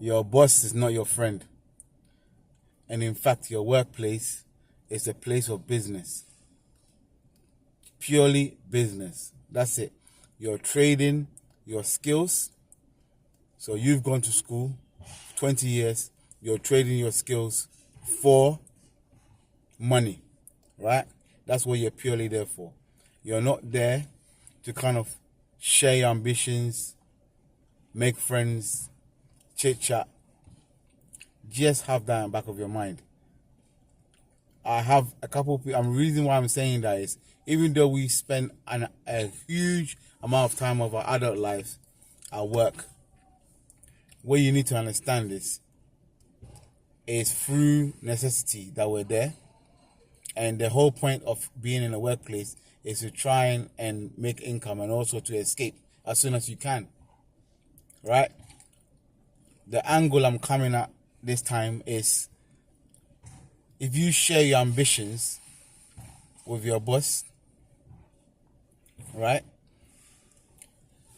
Your boss is not your friend. And in fact, your workplace is a place of business. Purely business. That's it. You're trading your skills. So you've gone to school 20 years. You're trading your skills for money, right? That's what you're purely there for. You're not there to kind of share your ambitions, make friends, chit chat. Just have that in the back of your mind. I have a couple of people, and the reason why I'm saying that is, even though we spend a huge amount of time of our adult lives at work, what you need to understand is through necessity that we're there. And the whole point of being in a workplace is to try and make income, and also to escape as soon as you can. Right? The angle I'm coming at this time is, if you share your ambitions with your boss, right?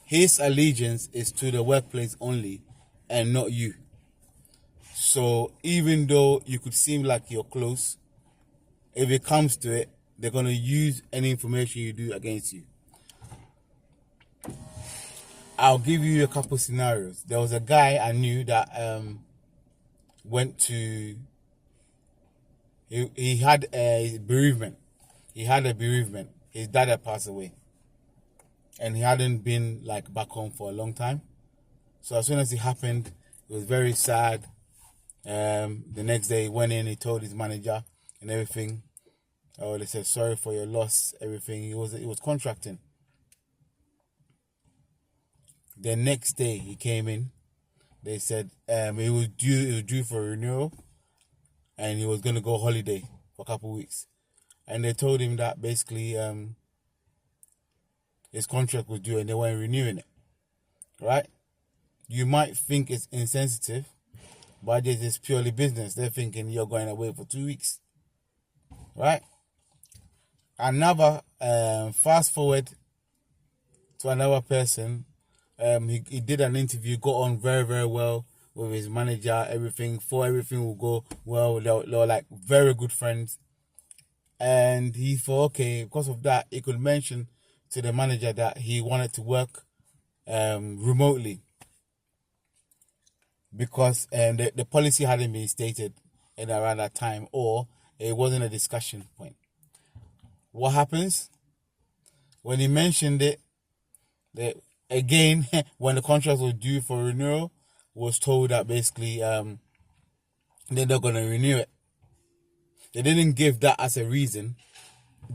His allegiance is to the workplace only and not you. So even though you could seem like you're close, if it comes to it, they're going to use any information you do against you. I'll give you a couple scenarios. There was a guy I knew that went to... He had a bereavement. He had a bereavement. His dad had passed away. And he hadn't been like back home for a long time. So as soon as it happened, it was very sad. The next day he went in, he told his manager and everything. Oh, they said, sorry for your loss, everything. He was contracting. The next day he came in. They said he was due for renewal, and he was going to go holiday for a couple of weeks. And they told him that basically his contract was due and they weren't renewing it. Right? You might think it's insensitive, but it is purely business. They're thinking you're going away for 2 weeks. Right? Another, fast forward to another person. He did an interview, got on very, very well with his manager, everything. Thought everything would go well. They were like very good friends. And he thought, okay, because of that, he could mention to the manager that he wanted to work remotely, because the policy hadn't been stated in around that time, or it wasn't a discussion point. What happens? When he mentioned it, again, when the contract was due for renewal, was told that basically they're not going to renew it. They didn't give that as a reason.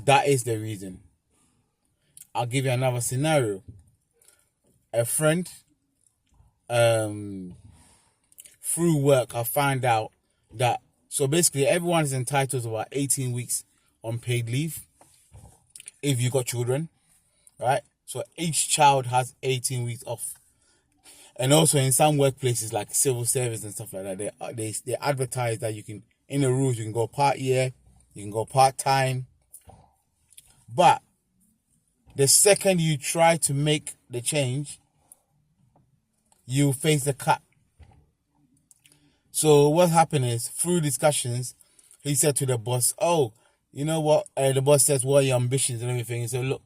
That is the reason. I'll give you another scenario. A friend, through work, I found out that, so basically everyone is entitled to about 18 weeks unpaid leave if you got children, right? So each child has 18 weeks off. And also in some workplaces like civil service and stuff like that, they advertise that you can, in the rules, you can go part year, you can go part time. But the second you try to make the change, you face the cut. So what happened is, through discussions, he said to the boss, oh, you know what? The boss says, what are your ambitions and everything? He said, look,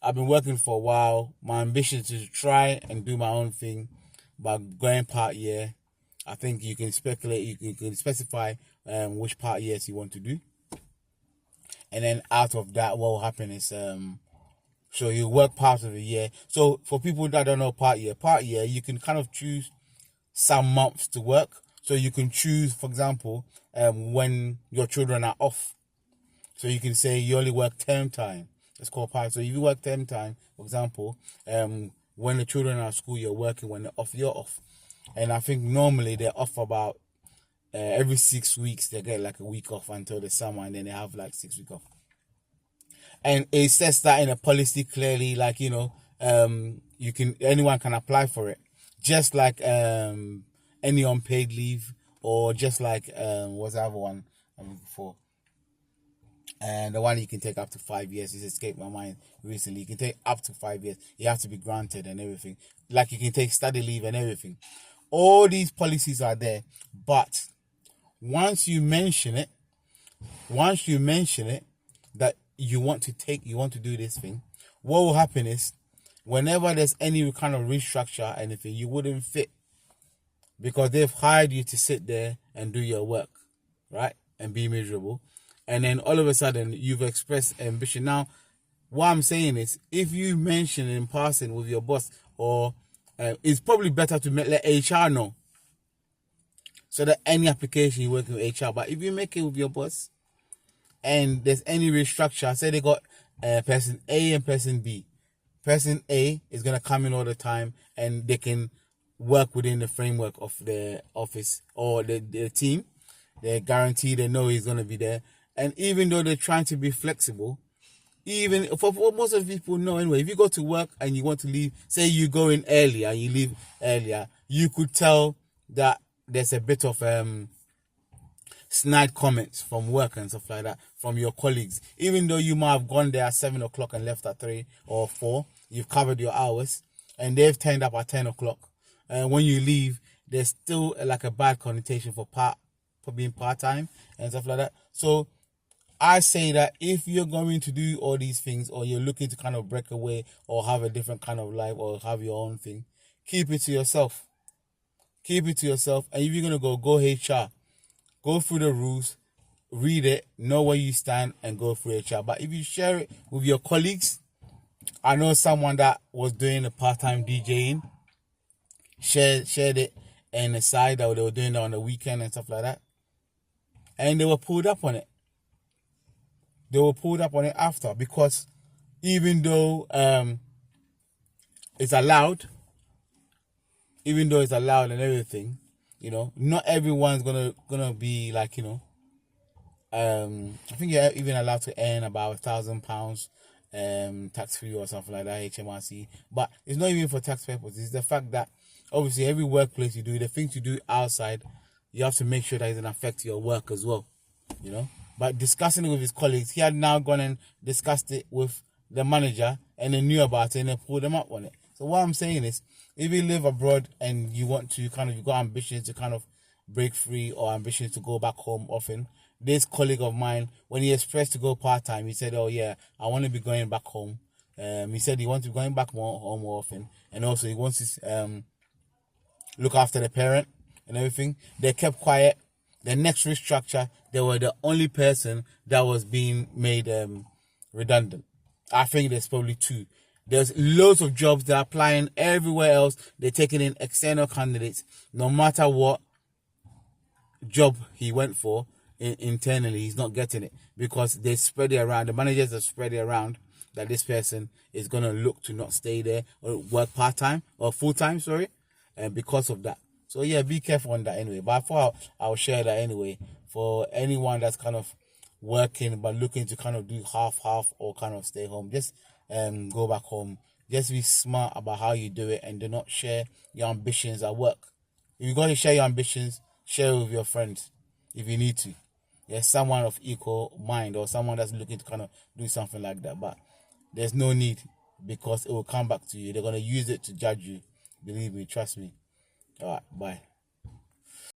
I've been working for a while. My ambition is to try and do my own thing by going part year. I think you can speculate, you can specify which part years you want to do. And then out of that, what will happen is, so you work part of the year. So for people that don't know part year, you can kind of choose some months to work. So you can choose, for example, when your children are off. So you can say you only work term time. It's called part. So if you work term time, for example, when the children are at school, you're working. When they're off, you're off. And I think normally they're off about every 6 weeks. They get like a week off until the summer, and then they have like 6 weeks off. And it says that in a policy clearly, like, you know, anyone can apply for it, just like any unpaid leave, or just like what's the other one before? And the one you can take up to 5 years. It's escaped my mind recently. You can take up to 5 years. You have to be granted and everything. Like you can take study leave and everything. All these policies are there, but once you mention it that you want to do this thing, what will happen is whenever there's any kind of restructure, anything, you wouldn't fit because they've hired you to sit there and do your work, right? And be miserable. And then all of a sudden you've expressed ambition. Now, what I'm saying is, if you mention in passing with your boss, or it's probably better to let HR know, so that any application you work with HR. But if you make it with your boss, and there's any restructure, say they got person A and person B. Person A is gonna come in all the time, and they can work within the framework of the office or the team. They're guaranteed, they know he's gonna be there. And even though they're trying to be flexible, even for most of the people know anyway, if you go to work and you want to leave, say you go in earlier and you leave earlier, you could tell that there's a bit of snide comments from work and stuff like that from your colleagues. Even though you might have gone there at 7 o'clock and left at 3 or 4, you've covered your hours, and they've turned up at 10 o'clock. And when you leave, there's still like a bad connotation for being part-time and stuff like that. So I say that if you're going to do all these things, or you're looking to kind of break away or have a different kind of life or have your own thing, keep it to yourself. Keep it to yourself. And if you're going to go HR. Go through the rules, read it, know where you stand, and go through HR. But if you share it with your colleagues, I know someone that was doing a part-time DJing, shared it in the side that they were doing it on the weekend and stuff like that. And they were pulled up on it. They were pulled up on it after, because even though it's allowed and everything, you know, not everyone's gonna be like, you know, I think you're even allowed to earn about £1,000 tax free or something like that, HMRC. But it's not even for tax purposes. It's the fact that obviously every workplace you do, the things you do outside, you have to make sure that it doesn't affect your work as well, you know. But discussing it with his colleagues, he had now gone and discussed it with the manager, and they knew about it and they pulled them up on it. So what I'm saying is, if you live abroad and you want to you've got ambitions to kind of break free, or ambitions to go back home often, this colleague of mine, when he expressed to go part-time, he said, oh yeah, I want to be going back home. He said he wants to be going back home more often, and also he wants to look after the parent and everything. They kept quiet. The next restructure, they were the only person that was being made redundant. I think there's probably 2. There's loads of jobs. They're applying everywhere else. They're taking in external candidates. No matter what job he went for internally, he's not getting it, because they spread it around. The managers are spread it around that this person is going to look to not stay there or work part-time or full-time, and because of that. So yeah, be careful on that anyway. But I thought I'll share that anyway for anyone that's kind of working but looking to kind of do half or kind of stay home. Just go back home. Just be smart about how you do it, and do not share your ambitions at work. If you're going to share your ambitions, share it with your friends if you need to. There's someone of equal mind, or someone that's looking to kind of do something like that. But there's no need, because it will come back to you. They're going to use it to judge you. Believe me, trust me. All right, bye.